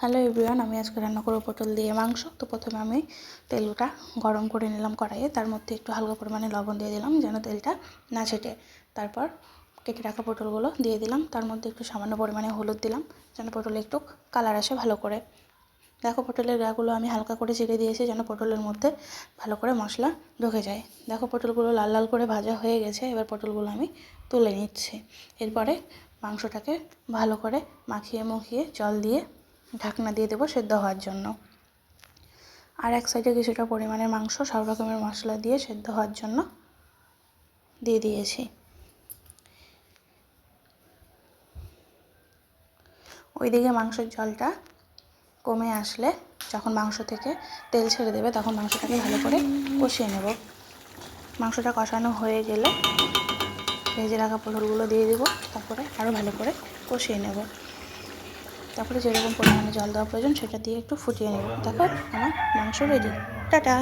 Hello everyone, আমি আজকে রান্না করব পটল দিয়ে মাংস। তো প্রথমে আমি তেলটা গরম করে নিলাম কড়াইয়ে, তার মধ্যে একটু হালকা পরিমাণে লবণ দিয়ে দিলাম যেন তেলটা না ছেটে। তারপর কেটে রাখা পটলগুলো দিয়ে দিলাম, তার মধ্যে একটু সামান্য পরিমাণে হলুদ দিলাম যেন পটলে একটু কালার আসে ভালো করে। দেখো পটলের গাগুলো আমি হালকা করে চিড়ে দিয়েছি যেন পটলের মধ্যে ভালো করে মশলা ঢুকে যায়। দেখো পটলগুলো লাল লাল করে ভাজা হয়ে গেছে, এবার পটলগুলো আমি তুলে নিচ্ছি। এরপরে মাংসটাকে ভালো করে মাখিয়ে জল দিয়ে ঢাকনা দিয়ে দেবো সেদ্ধ হওয়ার জন্য। আর এক সাইডে কিছুটা পরিমাণের মাংস সব রকমের মশলা দিয়ে সেদ্ধ হওয়ার জন্য দিয়ে দিয়েছি। ওইদিকে মাংসের জলটা কমে আসলে, যখন মাংস থেকে তেল ছেড়ে দেবে তখন মাংসটাকে ভালো করে কষিয়ে নেব। মাংসটা কষানো হয়ে গেলে ভেজে রাখা পটলগুলো দিয়ে দেবো, তারপরে আরও ভালো করে কষিয়ে নেব। তারপরে যেরকম পরিমাণে জল দেওয়া প্রয়োজন সেটা দিয়ে একটু ফুটিয়ে নেব। দেখো আমার মাংস রেডি। টাটা।